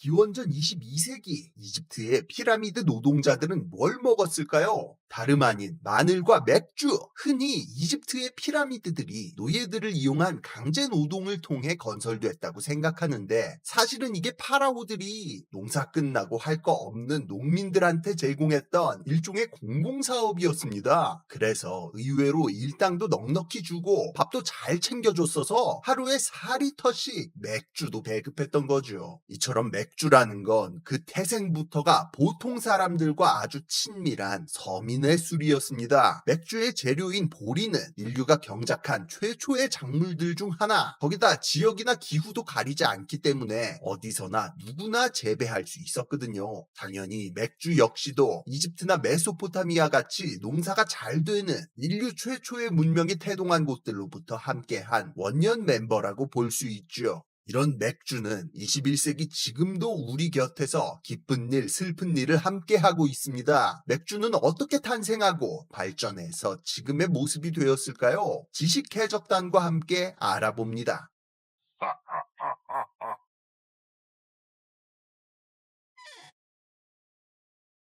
기원전 22세기 이집트의 피라미드 노동자들은 뭘 먹었을까요? 다름 아닌 마늘과 맥주. 흔히 이집트의 피라미드들이 노예들을 이용한 강제 노동을 통해 건설됐다고 생각하는데, 사실은 이게 파라오들이 농사 끝나고 할 거 없는 농민들한테 제공했던 일종의 공공사업이었습니다. 그래서 의외로 일당도 넉넉히 주고 밥도 잘 챙겨줬어서 하루에 4리터씩 맥주도 배급했던 거죠. 이처럼 맥주라는 건 그 태생부터가 보통 사람들과 아주 친밀한 서민의 술이었습니다. 맥주의 재료인 보리는 인류가 경작한 최초의 작물들 중 하나, 거기다 지역이나 기후도 가리지 않기 때문에 어디서나 누구나 재배할 수 있었거든요. 당연히 맥주 역시도 이집트나 메소포타미아 같이 농사가 잘 되는 인류 최초의 문명이 태동한 곳들로부터 함께한 원년 멤버라고 볼 수 있죠. 이런 맥주는 21세기 지금도 우리 곁에서 기쁜 일, 슬픈 일을 함께하고 있습니다. 맥주는 어떻게 탄생하고 발전해서 지금의 모습이 되었을까요? 지식해적단과 함께 알아봅니다.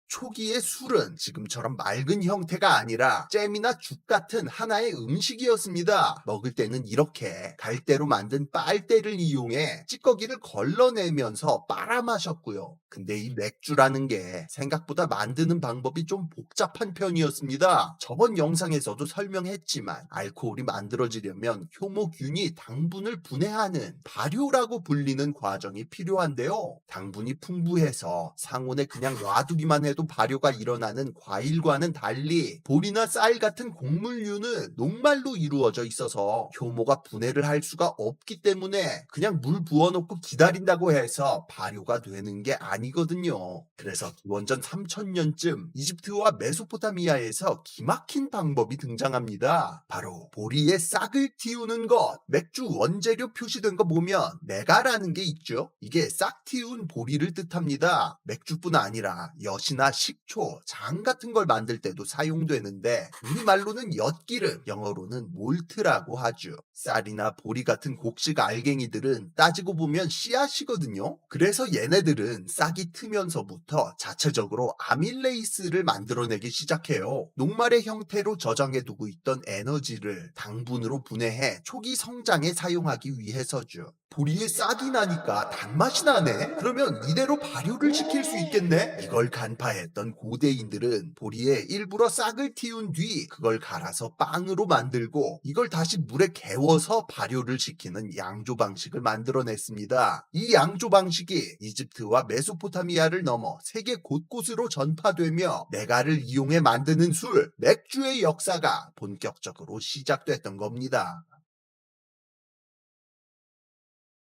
초기의 술은 지금처럼 맑은 형태가 아니라 잼이나 죽 같은 하나의 음식이었습니다. 먹을 때는 이렇게 갈대로 만든 빨대를 이용해 찌꺼기를 걸러내면서 빨아 마셨고요. 근데 이 맥주라는 게 생각보다 만드는 방법이 좀 복잡한 편이었습니다. 저번 영상에서도 설명했지만 알코올이 만들어지려면 효모균이 당분을 분해하는 발효라고 불리는 과정이 필요한데요. 당분이 풍부해서 상온에 그냥 놔두기만 해도 발효가 일어나는 과일과는 달리 보리나 쌀 같은 곡물류는 녹말로 이루어져 있어서 효모가 분해를 할 수가 없기 때문에 그냥 물 부어놓고 기다린다고 해서 발효가 되는 게 아니거든요. 그래서 기원전 3000년쯤 이집트와 메소포타미아에서 기막힌 방법이 등장합니다. 바로 보리의 싹을 틔우는 것. 맥주 원재료 표시된 거 보면 메가라는 게 있죠. 이게 싹 틔운 보리를 뜻합니다. 맥주뿐 아니라 엿이나 식초, 장 같은 걸 만들 때도 사용되는데 우리말로는 엿기름, 영어로는 몰트라고 하죠. 쌀이나 보리 같은 곡식 알갱이들은 따지고 보면 씨앗이거든요. 그래서 얘네들은 싹이 트면서부터 자체적으로 아밀레이스를 만들어내기 시작해요. 녹말의 형태로 저장해두고 있던 에너지를 당분으로 분해해 초기 성장에 사용하기 위해서죠. 보리에 싹이 나니까 단맛이 나네? 그러면 이대로 발효를 시킬 수 있겠네? 이걸 간파했던 고대인들은 보리에 일부러 싹을 틔운 뒤 그걸 갈아서 빵으로 만들고 이걸 다시 물에 개워서 발효를 시키는 양조 방식을 만들어냈습니다. 이 양조 방식이 이집트와 메소포타미아를 넘어 세계 곳곳으로 전파되며 메가를 이용해 만드는 술, 맥주의 역사가 본격적으로 시작됐던 겁니다.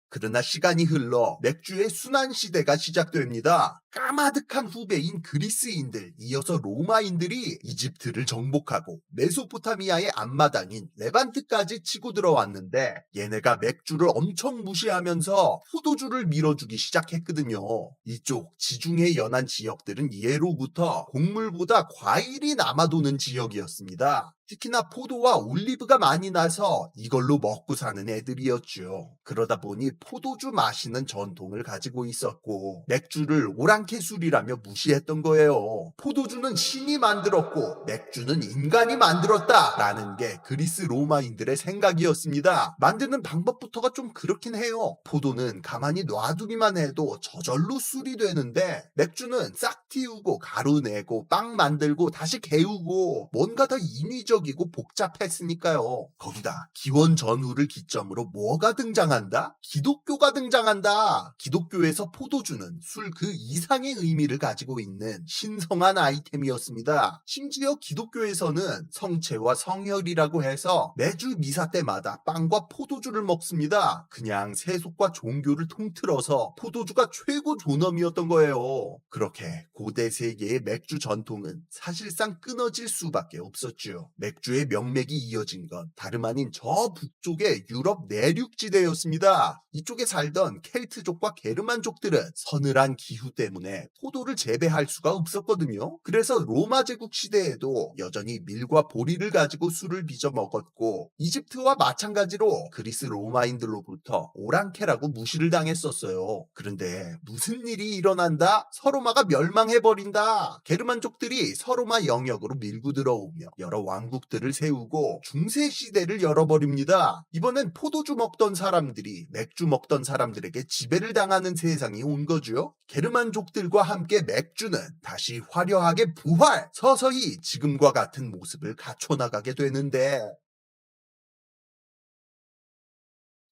그러나 시간이 흘러 맥주의 순환 시대가 시작됩니다. 까마득한 후배인 그리스인들, 이어서 로마인들이 이집트를 정복하고 메소포타미아의 앞마당인 레반트까지 치고 들어왔는데 얘네가 맥주를 엄청 무시하면서 포도주를 밀어주기 시작했거든요. 이쪽 지중해 연안 지역들은 예로부터 곡물보다 과일이 남아도는 지역이었습니다. 특히나 포도와 올리브가 많이 나서 이걸로 먹고 사는 애들이었죠. 그러다 보니 포도주 마시는 전통을 가지고 있었고 맥주를 오랑캐술이라며 무시했던 거예요. 포도주는 신이 만들었고 맥주는 인간이 만들었다라는 게 그리스 로마인들의 생각이었습니다. 만드는 방법부터가 좀 그렇긴 해요. 포도는 가만히 놔두기만 해도 저절로 술이 되는데 맥주는 싹 틔우고 가루 내고 빵 만들고 다시 개우고 뭔가 더 인위적이고 복잡했으니까요. 거기다 기원 전후를 기점으로 뭐가 등장한다? 기독교가 등장한다. 기독교에서 포도주는 술 그 이상의 의미를 가지고 있는 신성한 아이템이었습니다. 심지어 기독교에서는 성체와 성혈이라고 해서 매주 미사 때마다 빵과 포도주를 먹습니다. 그냥 세속과 종교를 통틀어서 포도주가 최고 존엄이었던 거예요. 그렇게 고대 세계의 맥주 전통은 사실상 끊어질 수밖에 없었죠. 맥주의 명맥이 이어진 건 다름 아닌 저 북쪽의 유럽 내륙지대였습니다. 이쪽에 살던 켈트족과 게르만족들은 서늘한 기후 때문에 포도를 재배할 수가 없었거든요. 그래서 로마 제국 시대에도 여전히 밀과 보리를 가지고 술을 빚어 먹었고, 이집트와 마찬가지로 그리스 로마인들로부터 오랑캐라고 무시를 당했었어요. 그런데 무슨 일이 일어난다? 서로마가 멸망해버린다. 게르만족들이 서로마 영역으로 밀고 들어오며 여러 왕국들을 세우고 중세 시대를 열어버립니다. 이번엔 포도주 먹던 사람들이 맥주 먹던 사람들에게 지배를 당하는 세상이 온 거죠. 게르만족들과 함께 맥주는 다시 화려하게 부활! 서서히 지금과 같은 모습을 갖춰나가게 되는데,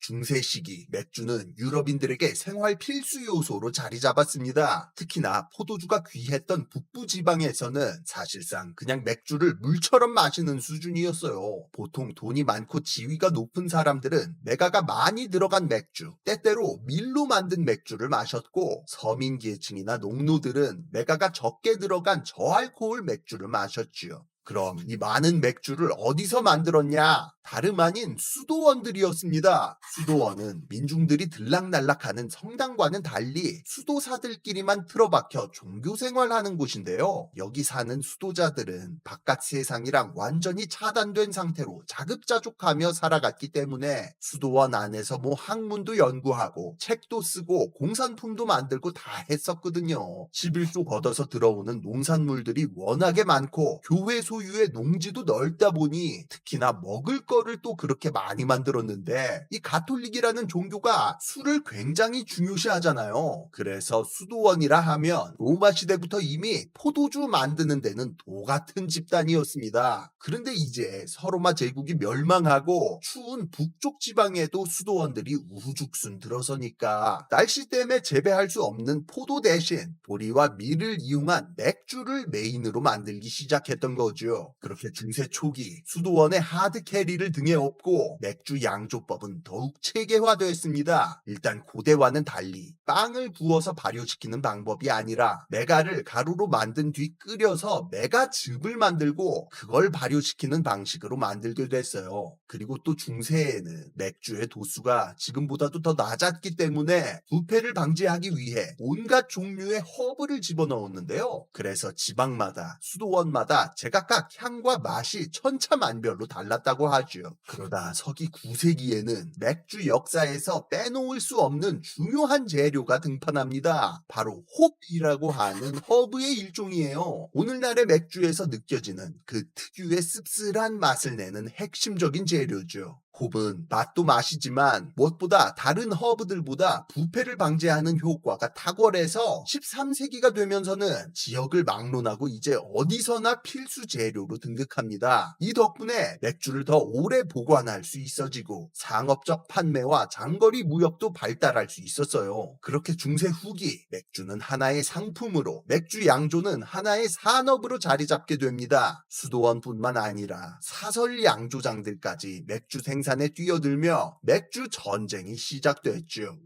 중세 시기 맥주는 유럽인들에게 생활 필수 요소로 자리 잡았습니다. 특히나 포도주가 귀했던 북부 지방에서는 사실상 그냥 맥주를 물처럼 마시는 수준이었어요. 보통 돈이 많고 지위가 높은 사람들은 메가가 많이 들어간 맥주, 때때로 밀로 만든 맥주를 마셨고, 서민 계층이나 농노들은 메가가 적게 들어간 저알코올 맥주를 마셨지요. 그럼 이 많은 맥주를 어디서 만들었냐? 다름 아닌 수도원들이었습니다. 수도원은 민중들이 들락날락하는 성당과는 달리 수도사들끼리만 틀어박혀 종교생활하는 곳인데요. 여기 사는 수도자들은 바깥 세상이랑 완전히 차단된 상태로 자급자족하며 살아갔기 때문에 수도원 안에서 뭐 학문도 연구하고 책도 쓰고 공산품도 만들고 다 했었거든요. 11조 걷어서 들어오는 농산물들이 워낙에 많고 교회 소유의 농지도 넓다 보니 특히나 먹을 거를 또 그렇게 많이 만들었는데, 이 가톨릭이라는 종교가 술을 굉장히 중요시하잖아요. 그래서 수도원이라 하면 로마 시대부터 이미 포도주 만드는 데는 도 같은 집단이었습니다. 그런데 이제 서로마 제국이 멸망하고 추운 북쪽 지방에도 수도원들이 우후죽순 들어서니까 날씨 때문에 재배할 수 없는 포도 대신 보리와 밀을 이용한 맥주를 메인으로 만들기 시작했던 거죠. 그렇게 중세 초기 수도원의 하드 캐리를 등에 업고 맥주 양조법은 더욱 체계화되었습니다. 일단 고대와는 달리 빵을 구워서 발효시키는 방법이 아니라 메가를 가루로 만든 뒤 끓여서 메가즙을 만들고 그걸 발효시키는 방식으로 만들게 됐어요. 그리고 또 중세에는 맥주의 도수가 지금보다도 더 낮았기 때문에 부패를 방지하기 위해 온갖 종류의 허브를 집어넣었는데요. 그래서 지방마다 수도원마다 제각각 향과 맛이 천차만별로 달랐다고 하죠. 그러다 서기 9세기에는 맥주 역사에서 빼놓을 수 없는 중요한 재료가 등판합니다. 바로 홉이라고 하는 허브의 일종이에요. 오늘날의 맥주에서 느껴지는 그 특유의 씁쓸한 맛을 내는 핵심적인 재료죠. 홉은 맛도 맛이지만 무엇보다 다른 허브들보다 부패를 방지하는 효과가 탁월해서 13세기가 되면서는 지역을 막론하고 이제 어디서나 필수 재료로 등극합니다. 이 덕분에 맥주를 더 오래 보관할 수 있어지고 상업적 판매와 장거리 무역도 발달할 수 있었어요. 그렇게 중세 후기 맥주는 하나의 상품으로, 맥주 양조는 하나의 산업으로 자리 잡게 됩니다. 수도원뿐만 아니라 사설 양조장들까지 맥주 생산에 뛰어들며 맥주 전쟁이 시작됐죠.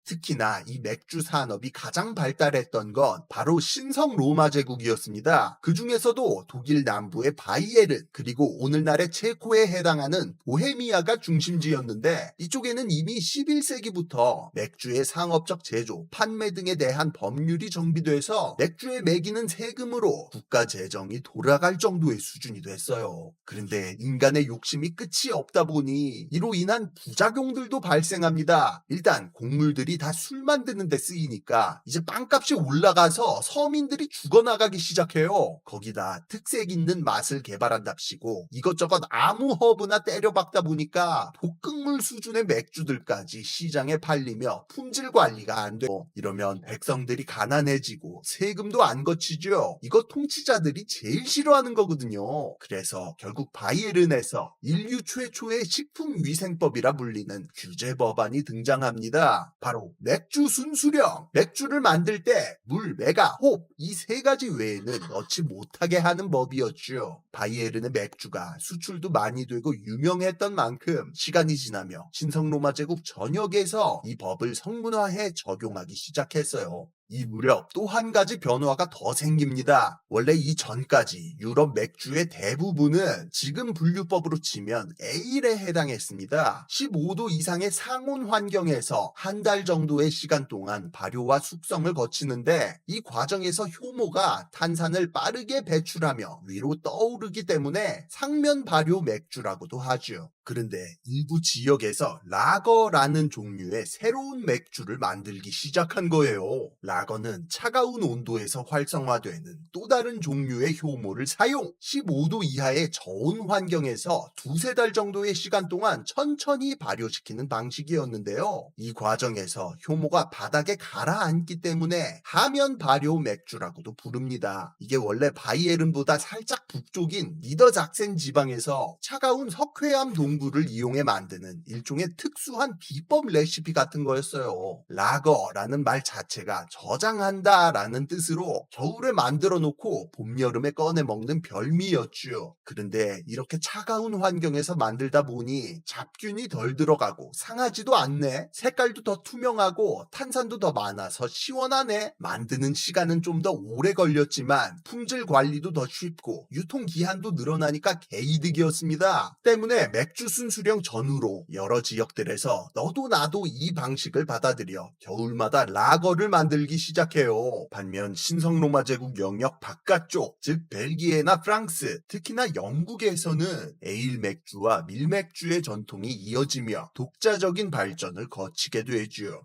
특히나 이 맥주 산업이 가장 발달했던 건 바로 신성 로마 제국이었습니다. 그 중에서도 독일 남부의 바이에른, 그리고 오늘날의 체코에 해당하는 보헤미아가 중심지였는데, 이쪽에는 이미 11세기부터 맥주의 상업적 제조, 판매 등에 대한 법률이 정비돼서 맥주에 매기는 세금으로 국가 재정이 돌아갈 정도의 수준이 됐어요. 그런데 인간의 욕심이 끝이 없다 보니 이로 인한 부작용들도 발생합니다. 일단 곡물들이 다 술 만드는 데 쓰이니까 이제 빵값이 올라가서 서민들이 죽어나가기 시작해요. 거기다 특색 있는 맛을 개발한답시고 이것저것 아무 허브나 때려박다 보니까 볶음물 수준의 맥주들까지 시장에 팔리며 품질 관리가 안 되고, 이러면 백성들이 가난해지고 세금도 안 거치죠. 이거 통치자들이 제일 싫어하는 거거든요. 그래서 결국 바이에른에서 인류 최초의 식품위생법이라 불리는 규제 법안이 등장합니다. 바로 맥주 순수령. 맥주를 만들 때 물, 메가, 홉 이 세 가지 외에는 넣지 못하게 하는 법이었죠. 바이에른의 맥주가 수출도 많이 되고 유명했던 만큼 시간이 지나며 신성로마 제국 전역에서 이 법을 성문화해 적용하기 시작했어요. 이 무렵 또 한 가지 변화가 더 생깁니다. 원래 이전까지 유럽 맥주의 대부분은 지금 분류법으로 치면 에일에 해당했습니다. 15도 이상의 상온 환경에서 한 달 정도의 시간 동안 발효와 숙성을 거치는데 이 과정에서 효모가 탄산을 빠르게 배출하며 위로 떠오르기 때문에 상면 발효 맥주라고도 하죠. 그런데 일부 지역에서 라거라는 종류의 새로운 맥주를 만들기 시작한 거예요. 라거는 차가운 온도에서 활성화되는 또 다른 종류의 효모를 사용, 15도 이하의 저온 환경에서 두세 달 정도의 시간 동안 천천히 발효시키는 방식이었는데요. 이 과정에서 효모가 바닥에 가라앉기 때문에 하면 발효 맥주라고도 부릅니다. 이게 원래 바이에른보다 살짝 북쪽인 니더작센 지방에서 차가운 석회암 동굴을 이용해 만드는 일종의 특수한 비법 레시피 같은 거였어요. 라거라는 말 자체가 저장한다라는 뜻으로 겨울에 만들어 놓고 봄, 여름에 꺼내 먹는 별미였죠. 그런데 이렇게 차가운 환경에서 만들다 보니 잡균이 덜 들어가고 상하지도 않네. 색깔도 더 투명하고 탄산도 더 많아서 시원하네. 만드는 시간은 좀 더 오래 걸렸지만 품질 관리도 더 쉽고 유통기한도 늘어나니까 개이득이었습니다. 때문에 맥주 순수령 전후로 여러 지역들에서 너도 나도 이 방식을 받아들여 겨울마다 라거를 만들기 시작해요. 반면 신성 로마 제국 영역 바깥쪽, 즉 벨기에나 프랑스, 특히나 영국에서는 에일 맥주와 밀맥주의 전통이 이어지며 독자적인 발전을 거치게 되죠.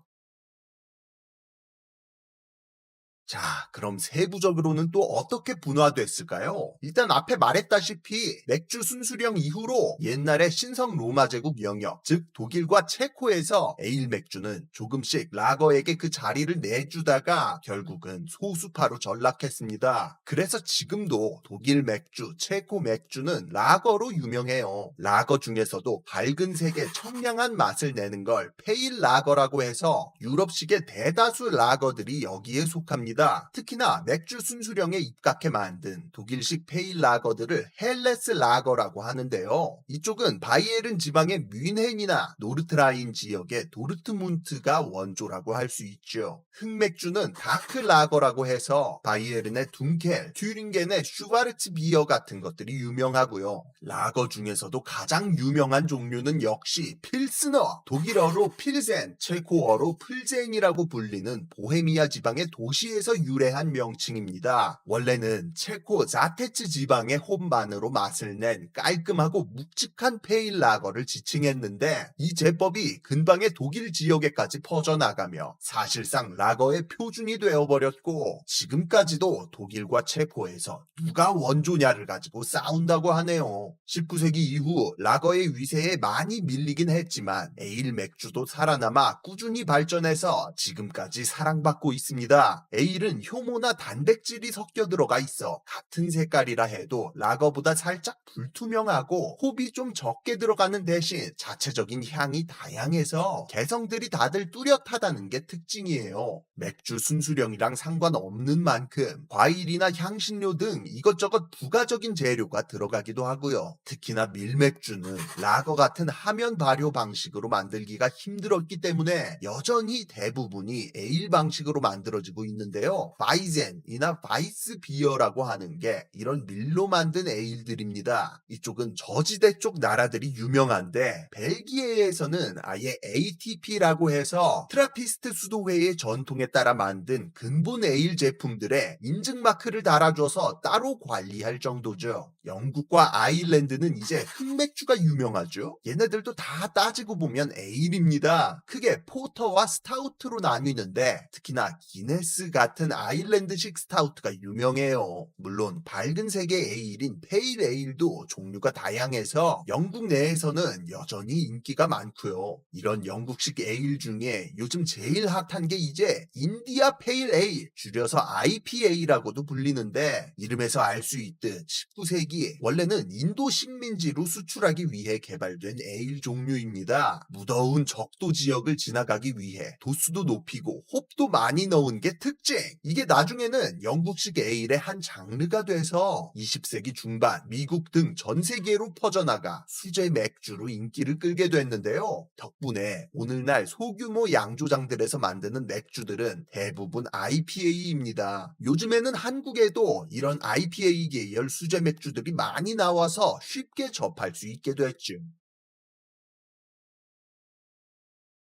자, 그럼 세부적으로는 또 어떻게 분화됐을까요? 일단 앞에 말했다시피 맥주 순수령 이후로 옛날에 신성 로마 제국 영역, 즉 독일과 체코에서 에일 맥주는 조금씩 라거에게 그 자리를 내주다가 결국은 소수파로 전락했습니다. 그래서 지금도 독일 맥주, 체코 맥주는 라거로 유명해요. 라거 중에서도 밝은 색의 청량한 맛을 내는 걸 페일 라거라고 해서 유럽식의 대다수 라거들이 여기에 속합니다. 특히나 맥주 순수령에 입각해 만든 독일식 페일 라거들을 헬레스 라거라고 하는데요. 이쪽은 바이에른 지방의 뮌헨이나 노르트라인 지역의 도르트문트가 원조라고 할 수 있죠. 흑맥주는 다크 라거라고 해서 바이에른의 둔켈, 튜링겐의 슈바르츠 비어 같은 것들이 유명하고요. 라거 중에서도 가장 유명한 종류는 역시 필스너, 독일어로 필센, 체코어로 플젠이라고 불리는 보헤미아 지방의 도시에서 유래한 명칭입니다. 원래는 체코 자테츠 지방의 홈반으로 맛을 낸 깔끔하고 묵직한 페일 라거를 지칭했는데 이 제법이 근방의 독일 지역에까지 퍼져나가며 사실상 라거의 표준이 되어버렸고 지금까지도 독일과 체코에서 누가 원조냐를 가지고 싸운다고 하네요. 19세기 이후 라거의 위세에 많이 밀리긴 했지만 에일 맥주도 살아남아 꾸준히 발전해서 지금까지 사랑받고 있습니다. 에일은 효모나 단백질이 섞여 들어가 있어 같은 색깔이라 해도 라거보다 살짝 불투명하고 홉이 좀 적게 들어가는 대신 자체적인 향이 다양해서 개성들이 다들 뚜렷하다는 게 특징이에요. 맥주 순수령이랑 상관없는 만큼 과일이나 향신료 등 이것저것 부가적인 재료가 들어가기도 하고요. 특히나 밀맥주는 라거 같은 하면 발효 방식으로 만들기가 힘들었기 때문에 여전히 대부분이 에일 방식으로 만들어지고 있는데요. 바이젠이나 바이스 비어라고 하는 게 이런 밀로 만든 에일들입니다. 이쪽은 저지대 쪽 나라들이 유명한데 벨기에에서는 아예 ATP라고 해서 트라피스트 수도회의 전통에 따라 만든 근본 에일 제품들에 인증 마크를 달아줘서 따로 관리할 정도죠. 영국과 아일랜드는 이제 흑맥주가 유명하죠. 얘네들도 다 따지고 보면 에일입니다. 크게 포터와 스타우트로 나뉘는데 특히나 기네스 같은 아일랜드식 스타우트가 유명해요. 물론 밝은 색의 에일인 페일 에일도 종류가 다양해서 영국 내에서는 여전히 인기가 많고요. 이런 영국식 에일 중에 요즘 제일 핫한 게 이제 인디아 페일 에일, 줄여서 IPA라고도 불리는데 이름에서 알 수 있듯 19세기 원래는 인도 식민지로 수출하기 위해 개발된 에일 종류입니다. 무더운 적도 지역을 지나가기 위해 도수도 높이고 홉도 많이 넣은 게 특징. 이게 나중에는 영국식 에일의 한 장르가 돼서 20세기 중반 미국 등 전 세계로 퍼져나가 수제 맥주로 인기를 끌게 됐는데요. 덕분에 오늘날 소규모 양조장들에서 만드는 맥주들은 대부분 IPA입니다. 요즘에는 한국에도 이런 IPA 계열 수제 맥주들이 많이 나와서 쉽게 접할 수 있게 됐죠.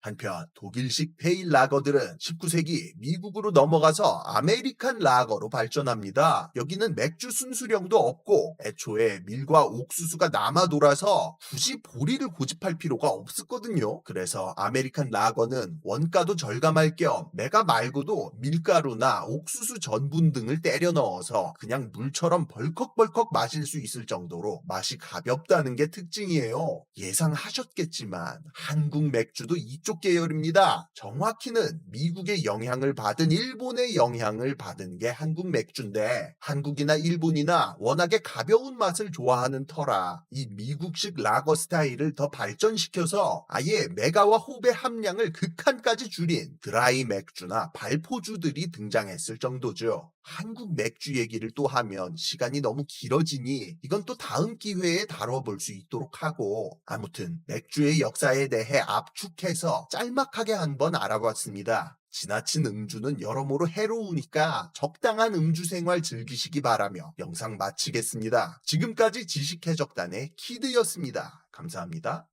한편 독일식 페일 라거들은 19세기 미국으로 넘어가서 아메리칸 라거로 발전합니다. 여기는 맥주 순수령도 없고 애초에 밀과 옥수수가 남아 돌아서 굳이 보리를 고집할 필요가 없었거든요. 그래서 아메리칸 라거는 원가도 절감할 겸 메가 말고도 밀가루나 옥수수 전분 등을 때려 넣어서 그냥 물처럼 벌컥벌컥 마실 수 있을 정도로 맛이 가볍다는 게 특징이에요. 예상하셨겠지만 한국 맥주도 이쪽 계열입니다. 정확히는 미국의 영향을 받은 일본의 영향을 받은 게 한국 맥주인데 한국이나 일본이나 워낙에 가벼운 맛을 좋아하는 터라 이 미국식 라거 스타일을 더 발전시켜서 아예 메가와 홉의 함량을 극한까지 줄인 드라이 맥주나 발포주들이 등장했을 정도죠. 한국 맥주 얘기를 또 하면 시간이 너무 길어지니 이건 또 다음 기회에 다뤄볼 수 있도록 하고 아무튼 맥주의 역사에 대해 압축해서 짤막하게 한번 알아봤습니다. 지나친 음주는 여러모로 해로우니까 적당한 음주 생활 즐기시기 바라며 영상 마치겠습니다. 지금까지 지식해적단의 키드였습니다. 감사합니다.